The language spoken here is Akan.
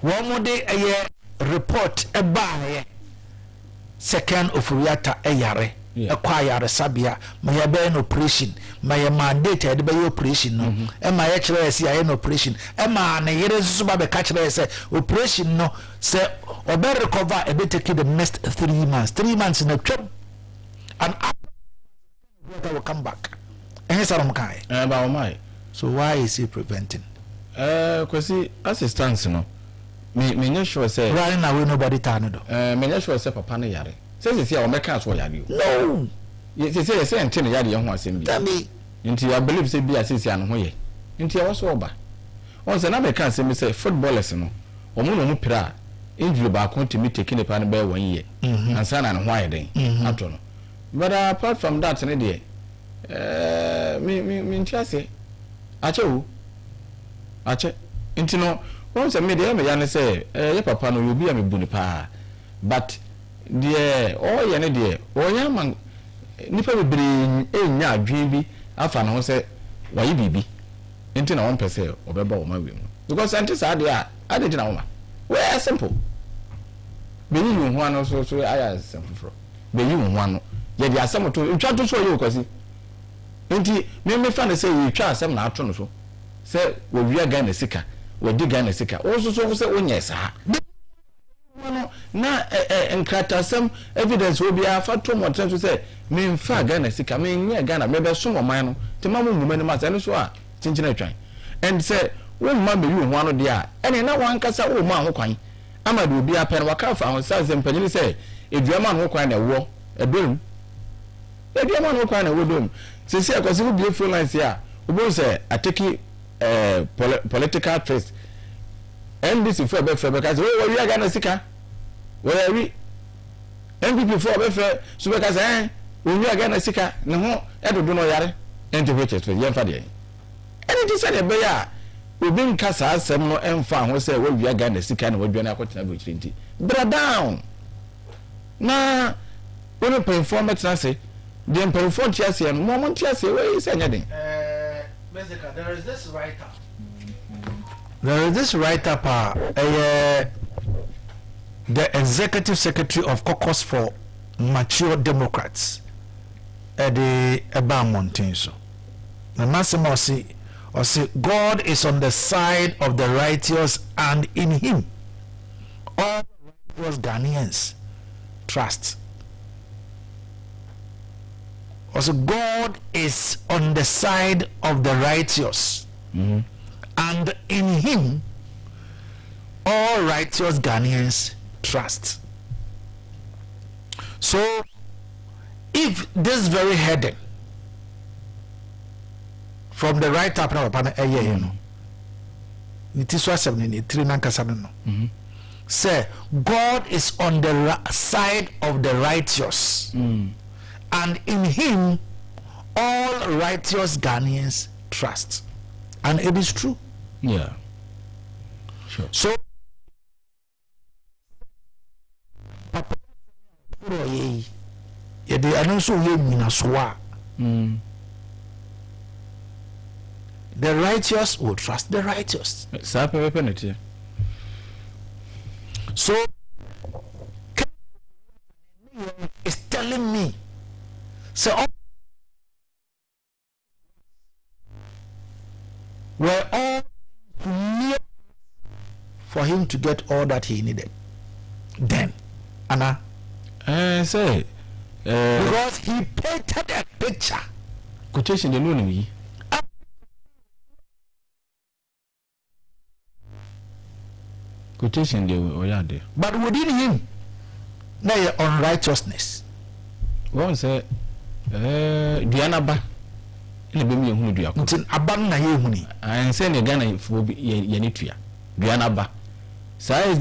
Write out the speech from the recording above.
wo mo de report eba second of Riata yare acquire sabia my ben operation my mandate at the operation no and my HRS operation and my yere suba be catch say operation no say or better recover a bit take the next 3 months 3 months in a trip and after will come back and my so why is he preventing kwesi assistance no me nya sure say right now nobody turn do me nya sure say papa no yare say o meka so yare no say ente no yare ye ho asem bi nti I believe say bi asisi an ho ye nti e so oba on say na be kan say me say footballers no o mu no mu pira injury ba continue take ne pa no be 1 year ansa na ho ayeden ato no but apart from that ne de me ntiase achewu ache nti no won say me de me ya ne say ye papa no obi a me bu ni pa but de o ye ne de o ya man nipa bebre enya adwen bi afa na ho say wayi bibi nti na won pese obeba wo ma we mu because anti sa de a ade di na wo ma we simple be yi hu ano so aya simple fro be yi hu ano ye de asem to ntwa to so ye okwasi nti me fa na say ye twa asem na ato no so say wo wi aga na sika wo di ga na sika wo so say onye sa na enkratasem evidence will be afa to mo to say me mfa ga na sika me nye ga na me be so mo man no te ma mo mumani ma say so a chinchina twan and say wo ma me yu ho ano de a ene na wan kasa wo ma ho kwan ama de obi apen waka fa ho say zempanyini say eduama no kwan na wo edom eduama no kwan na wo dom say say akwasi wo be phone lines here obo say ateki political twist NDC for be because we are gonna sika where we NPP for be so because we are gonna sika ne ho edodo no yare enti which is ye mfa de eni ti say be ya obi nka sa asem no emfa ho say we are gonna sika na wadwa na akotena be chiri bra down na we performance na say the performance yes and moment yes we say anything basically there is this writer the executive secretary of Caucus for Mature Democrats at the Eba Mountain. So, the Massimo say, God is on the side of the righteous, and in Him all righteous Ghanaians trust. Also, God is on the side of the righteous. And in Him all righteous Ghanaians trust. So if this very heading from the right up now it is what say God is on the side of the righteous, and in Him all righteous Ghanaians trust. And it is true. Yeah. Sure. So the righteous will trust the righteous. So is telling me so were all near for him to get all that he needed. Then, Anna, say, because he painted a picture. Quotation the noon. Quotation the but within him, there unrighteousness. One say, Diana Ba. Ile be mi ehunu dua ko ntin aban na ye ehuni an se ne Ghana fo bi ye ni tua dua na ba sai